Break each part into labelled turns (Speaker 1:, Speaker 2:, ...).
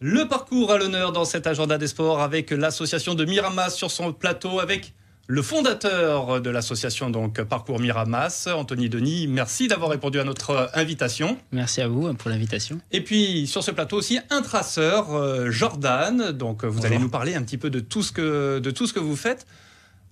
Speaker 1: Le parcours à l'honneur dans cet agenda des sports avec l'association de Miramas sur son plateau, avec le fondateur de l'association donc Parcours Miramas, Anthony Denis. Merci d'avoir répondu à notre invitation.
Speaker 2: Merci à vous pour l'invitation.
Speaker 1: Et puis sur ce plateau aussi un traceur, Jordan. Donc vous allez nous parler un petit peu de tout ce que vous faites.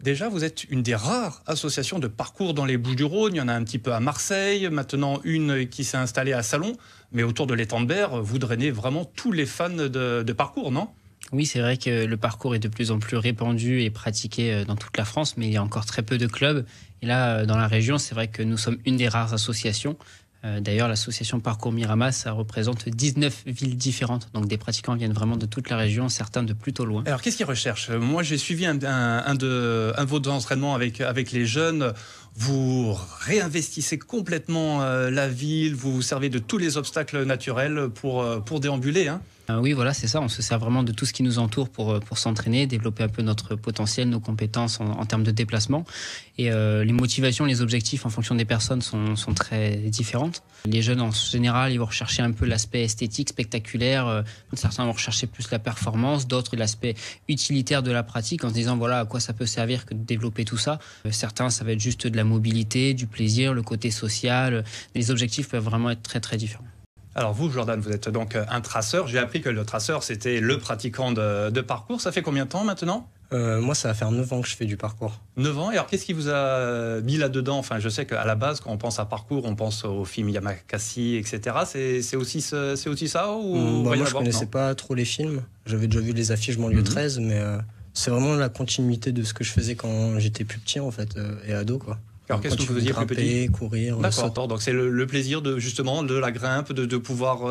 Speaker 1: Déjà, vous êtes une des rares associations de parcours dans les Bouches-du-Rhône. Il y en a un petit peu à Marseille, maintenant une qui s'est installée à Salon. Mais autour de l'étang de Berre, vous drainez vraiment tous les fans de parcours, non ?
Speaker 2: Oui, c'est vrai que le parcours est de plus en plus répandu et pratiqué dans toute la France, mais il y a encore très peu de clubs. Et là, dans la région, c'est vrai que nous sommes une des rares associations. D'ailleurs, l'association Parcours Miramas, ça représente 19 villes différentes. Donc des pratiquants viennent vraiment de toute la région, certains de plutôt loin.
Speaker 1: Alors qu'est-ce qu'ils recherchent ? Moi, j'ai suivi un de vos entraînements avec les jeunes. Vous réinvestissez complètement la ville, vous vous servez de tous les obstacles naturels pour déambuler, hein ?
Speaker 2: Oui, voilà, c'est ça. On se sert vraiment de tout ce qui nous entoure pour s'entraîner, développer un peu notre potentiel, nos compétences en termes de déplacement. Et les motivations, les objectifs en fonction des personnes sont très différentes. Les jeunes, en général, ils vont rechercher un peu l'aspect esthétique, spectaculaire. Certains vont rechercher plus la performance, d'autres l'aspect utilitaire de la pratique en se disant voilà à quoi ça peut servir que de développer tout ça. Certains, ça va être juste de la mobilité, du plaisir, le côté social. Les objectifs peuvent vraiment être très, très différents.
Speaker 1: Alors vous, Jordan, vous êtes donc un traceur. J'ai appris que le traceur, c'était le pratiquant de parcours. Ça fait combien de temps maintenant ?
Speaker 3: Moi, ça va faire 9 ans que je fais du parcours.
Speaker 1: 9 ans. Et alors, qu'est-ce qui vous a mis là-dedans ? Enfin, je sais qu'à la base, quand on pense à parcours, on pense au film Yamakasi, etc. C'est aussi ça ou
Speaker 3: Moi, je ne connaissais pas trop les films. J'avais déjà vu les affiches banlieue 13, mais c'est vraiment la continuité de ce que je faisais quand j'étais plus petit, en fait, et ado, quoi.
Speaker 1: Alors, qu'est-ce que vous faisiez plus petit ?
Speaker 3: Courir,
Speaker 1: D'accord, donc c'est le plaisir de la grimpe, de pouvoir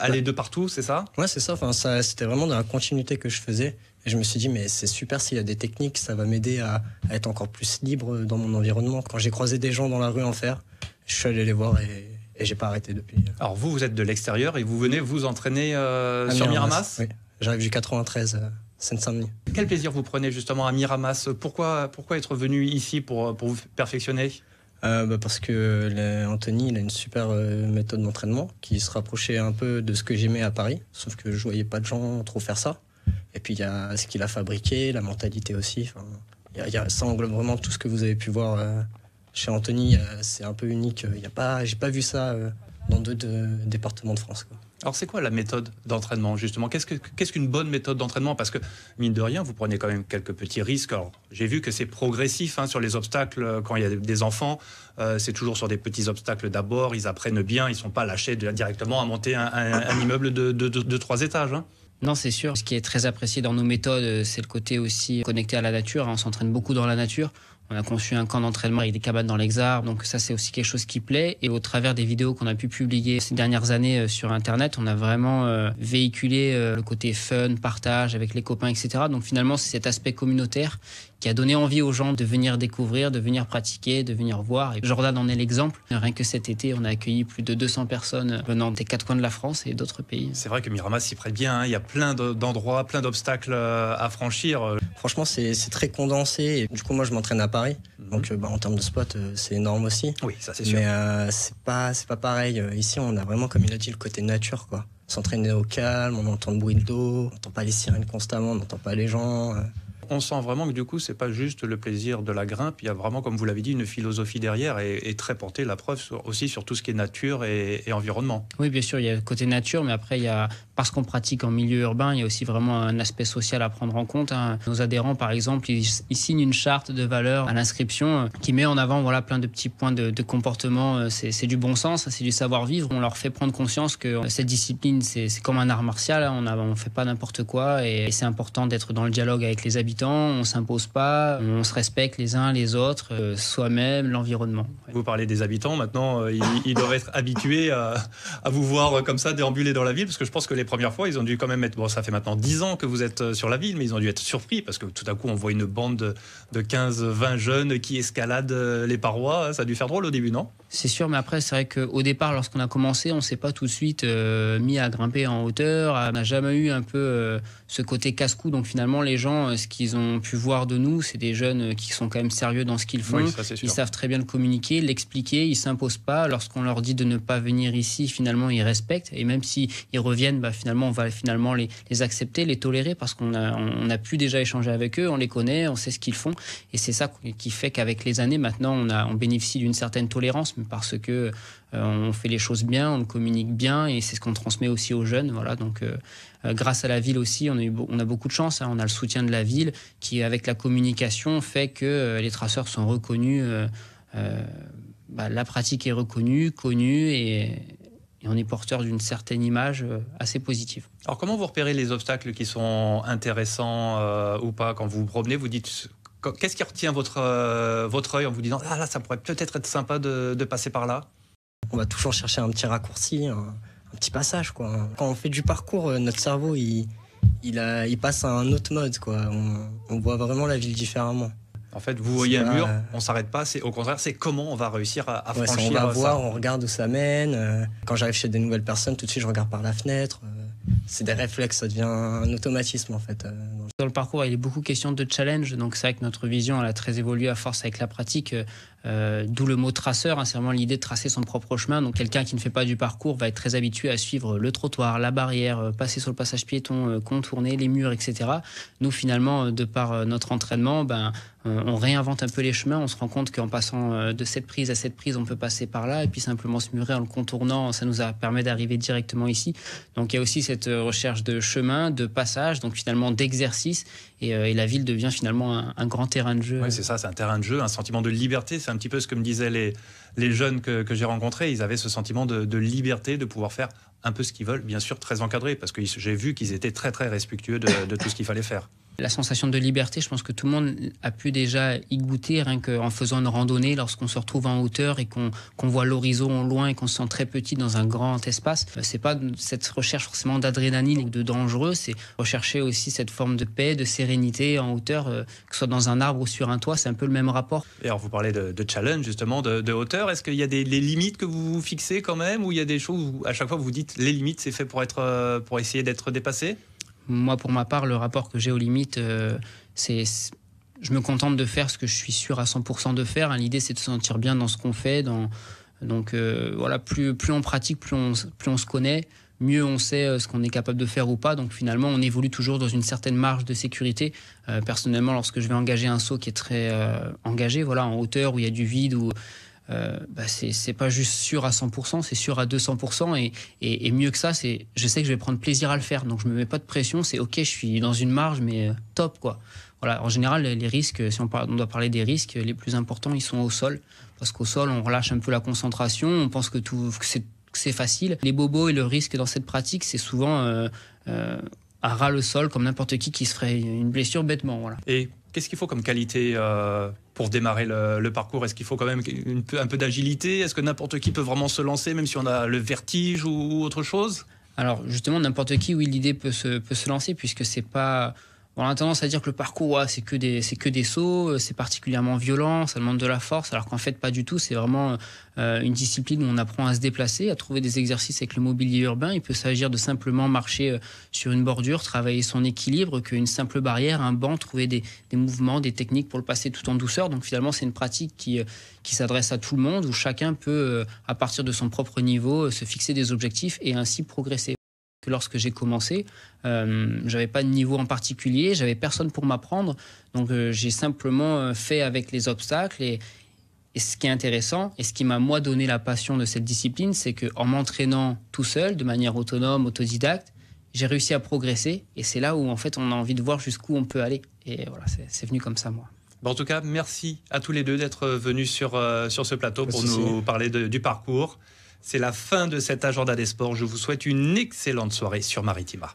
Speaker 1: aller de partout, c'est ça ?
Speaker 3: Ouais, c'est ça. Enfin, c'était vraiment dans la continuité que je faisais. Et je me suis dit, mais c'est super s'il y a des techniques, ça va m'aider à être encore plus libre dans mon environnement. Quand j'ai croisé des gens dans la rue en fer, je suis allé les voir et j'ai pas arrêté depuis.
Speaker 1: Alors vous êtes de l'extérieur et vous venez vous entraîner sur Miramas ?
Speaker 3: Oui, j'arrive du 93. Seine-Saint-Denis.
Speaker 1: Quel plaisir vous prenez justement à Miramas ? Pourquoi être venu ici pour vous perfectionner ?
Speaker 3: Parce que Anthony, il a une super méthode d'entraînement qui se rapprochait un peu de ce que j'aimais à Paris, sauf que je voyais pas de gens trop faire ça. Et puis il y a ce qu'il a fabriqué, la mentalité aussi. Enfin, ça englobe vraiment tout ce que vous avez pu voir chez Anthony. C'est un peu unique. J'ai pas vu ça dans d'autres départements de France, quoi.
Speaker 1: Alors c'est quoi la méthode d'entraînement justement ? Qu'est-ce qu'une bonne méthode d'entraînement ? Parce que mine de rien, vous prenez quand même quelques petits risques. Alors j'ai vu que c'est progressif sur les obstacles. Quand il y a des enfants, c'est toujours sur des petits obstacles d'abord. Ils apprennent bien, ils ne sont pas lâchés directement à monter un immeuble de 3 étages. Hein.
Speaker 2: Non, c'est sûr. Ce qui est très apprécié dans nos méthodes, c'est le côté aussi connecté à la nature. On s'entraîne beaucoup dans la nature. On a conçu un camp d'entraînement avec des cabanes dans l'Exarre, donc ça c'est aussi quelque chose qui plaît. Et au travers des vidéos qu'on a pu publier ces dernières années sur Internet, on a vraiment véhiculé le côté fun, partage avec les copains, etc. Donc finalement c'est cet aspect communautaire qui a donné envie aux gens de venir découvrir, de venir pratiquer, de venir voir. Et Jordan en est l'exemple. Rien que cet été, on a accueilli plus de 200 personnes venant des 4 coins de la France et d'autres pays.
Speaker 1: C'est vrai que Miramas s'y prête bien, hein. Il y a plein d'endroits, plein d'obstacles à franchir.
Speaker 3: Franchement, c'est très condensé. Et du coup, moi, je m'entraîne à Paris. Donc, en termes de spot, c'est énorme aussi.
Speaker 1: Oui, ça c'est sûr.
Speaker 3: Mais c'est pas pareil. Ici, on a vraiment, comme il a dit, le côté nature, quoi. S'entraîner au calme, on entend le bruit d'eau, on n'entend pas les sirènes constamment, on n'entend pas les gens.
Speaker 1: On sent vraiment que du coup, c'est pas juste le plaisir de la grimpe. Il y a vraiment, comme vous l'avez dit, une philosophie derrière et très portée, la preuve, aussi sur tout ce qui est nature et environnement.
Speaker 2: Oui, bien sûr, il y a le côté nature, mais après, parce qu'on pratique en milieu urbain, il y a aussi vraiment un aspect social à prendre en compte. Nos adhérents, par exemple, ils signent une charte de valeurs à l'inscription qui met en avant plein de petits points de comportement. C'est du bon sens, c'est du savoir-vivre. On leur fait prendre conscience que cette discipline, c'est comme un art martial. On fait pas n'importe quoi et c'est important d'être dans le dialogue avec les habitants. On s'impose pas, on se respecte les uns les autres, soi-même, l'environnement. Ouais.
Speaker 1: Vous parlez des habitants, maintenant ils doivent être habitués à vous voir comme ça déambuler dans la ville, parce que je pense que les premières fois ils ont dû quand même être, bon ça fait maintenant 10 ans que vous êtes sur la ville, mais ils ont dû être surpris parce que tout à coup on voit une bande de 15-20 jeunes qui escaladent les parois, ça a dû faire drôle au début, non ?
Speaker 2: C'est sûr, mais après c'est vrai qu'au départ lorsqu'on a commencé, on s'est pas tout de suite mis à grimper en hauteur, on n'a jamais eu un peu ce côté casse-cou, donc finalement les gens, ce qui qu'ils ont pu voir de nous, c'est des jeunes qui sont quand même sérieux dans ce qu'ils font.
Speaker 1: Oui, ça, c'est sûr.
Speaker 2: Ils savent très bien le communiquer, l'expliquer, ils s'imposent pas. Lorsqu'on leur dit de ne pas venir ici, finalement, ils respectent. Et même s'ils reviennent, finalement, on va finalement les accepter, les tolérer, parce qu'on a pu déjà échanger avec eux, on les connaît, on sait ce qu'ils font. Et c'est ça qui fait qu'avec les années, maintenant, on bénéficie d'une certaine tolérance, mais parce que on fait les choses bien, on le communique bien, et c'est ce qu'on transmet aussi aux jeunes. Voilà, donc grâce à la ville aussi, on a beaucoup de chance. On a le soutien de la ville qui, avec la communication, fait que les traceurs sont reconnus. La pratique est reconnue, connue, et on est porteur d'une certaine image assez positive.
Speaker 1: Alors comment vous repérez les obstacles qui sont intéressants ou pas? Quand vous vous promenez, vous dites... Qu'est-ce qui retient votre œil en vous disant là, ça pourrait peut-être être sympa de passer par là?
Speaker 3: On va toujours chercher un petit raccourci, un petit passage, quoi. Quand on fait du parcours, notre cerveau, il passe à un autre mode, quoi. On voit vraiment la ville différemment.
Speaker 1: En fait, vous voyez un mur, on s'arrête pas. Au contraire, c'est comment on va réussir à franchir
Speaker 3: on va voir,
Speaker 1: ça.
Speaker 3: on regarde où ça mène. Quand j'arrive chez des nouvelles personnes, tout de suite, je regarde par la fenêtre. C'est des réflexes, ça devient un automatisme, en fait.
Speaker 2: Dans le parcours, il est beaucoup question de challenge. Donc, c'est vrai que notre vision, elle a très évolué à force avec la pratique. D'où le mot traceur. C'est vraiment l'idée de tracer son propre chemin. Donc, quelqu'un qui ne fait pas du parcours va être très habitué à suivre le trottoir, la barrière, passer sur le passage piéton, contourner les murs, etc. Nous, finalement, de par notre entraînement, on réinvente un peu les chemins. On se rend compte qu'en passant de cette prise à cette prise, on peut passer par là. Et puis, simplement se murer en le contournant, ça nous permet d'arriver directement ici. Donc, il y a aussi cette recherche de chemin, de passage, donc finalement d'exercice. Et la ville devient finalement un grand terrain de jeu.
Speaker 1: Oui, c'est ça, c'est un terrain de jeu, un sentiment de liberté. C'est un petit peu ce que me disaient les jeunes que j'ai rencontrés. Ils avaient ce sentiment de liberté, de pouvoir faire un peu ce qu'ils veulent, bien sûr très encadré, parce que j'ai vu qu'ils étaient très très respectueux de tout ce qu'il fallait faire.
Speaker 2: La sensation de liberté, je pense que tout le monde a pu déjà y goûter, rien qu'en faisant une randonnée, lorsqu'on se retrouve en hauteur et qu'on voit l'horizon au loin et qu'on se sent très petit dans un grand espace. C'est pas cette recherche forcément d'adrénaline et de dangereux, c'est rechercher aussi cette forme de paix, de sérénité en hauteur, que ce soit dans un arbre ou sur un toit, c'est un peu le même rapport.
Speaker 1: Et alors vous parlez de challenge justement, de hauteur. Est-ce qu'il y a les limites que vous vous fixez quand même, ou il y a des choses où à chaque fois vous vous dites les limites c'est fait pour essayer d'être dépassé?
Speaker 2: Moi, pour ma part, le rapport que j'ai aux limites, je me contente de faire ce que je suis sûr à 100% de faire. L'idée, c'est de se sentir bien dans ce qu'on fait. Donc, voilà, plus on pratique, plus on se connaît, mieux on sait ce qu'on est capable de faire ou pas. Donc, finalement, on évolue toujours dans une certaine marge de sécurité. Personnellement, lorsque je vais engager un saut qui est très engagé, voilà, en hauteur, où il y a du vide, où c'est pas juste sûr à 100%, c'est sûr à 200%, et mieux que ça, je sais que je vais prendre plaisir à le faire, donc je me mets pas de pression, c'est ok, je suis dans une marge, mais top, quoi. Voilà, en général, les risques, si on doit parler des risques, les plus importants, ils sont au sol, parce qu'au sol, on relâche un peu la concentration, on pense que c'est facile. Les bobos et le risque dans cette pratique, c'est souvent à ras le sol, comme n'importe qui se ferait une blessure bêtement, voilà.
Speaker 1: Et qu'est-ce qu'il faut comme qualité pour démarrer le parcours? Est-ce qu'il faut quand même un peu d'agilité? Est-ce que n'importe qui peut vraiment se lancer, même si on a le vertige ou autre chose?
Speaker 2: Alors justement, n'importe qui, oui, l'idée peut se lancer, puisque c'est pas... On a tendance à dire que le parcours, c'est que des sauts, c'est particulièrement violent, ça demande de la force, alors qu'en fait, pas du tout. C'est vraiment une discipline où on apprend à se déplacer, à trouver des exercices avec le mobilier urbain. Il peut s'agir de simplement marcher sur une bordure, travailler son équilibre, qu'une simple barrière, un banc, trouver des mouvements, des techniques pour le passer tout en douceur. Donc finalement, c'est une pratique qui s'adresse à tout le monde, où chacun peut, à partir de son propre niveau, se fixer des objectifs et ainsi progresser. Lorsque j'ai commencé, j'avais pas de niveau en particulier, j'avais personne pour m'apprendre, donc j'ai simplement fait avec les obstacles. Et ce qui est intéressant et ce qui m'a moi donné la passion de cette discipline, c'est qu'en m'entraînant tout seul, de manière autonome, autodidacte, j'ai réussi à progresser, et c'est là où en fait on a envie de voir jusqu'où on peut aller. Et voilà, c'est venu comme ça, moi.
Speaker 1: Bon, en tout cas, merci à tous les deux d'être venus sur ce plateau pour nous parler du parcours. C'est la fin de cet agenda des sports. Je vous souhaite une excellente soirée sur Maritima.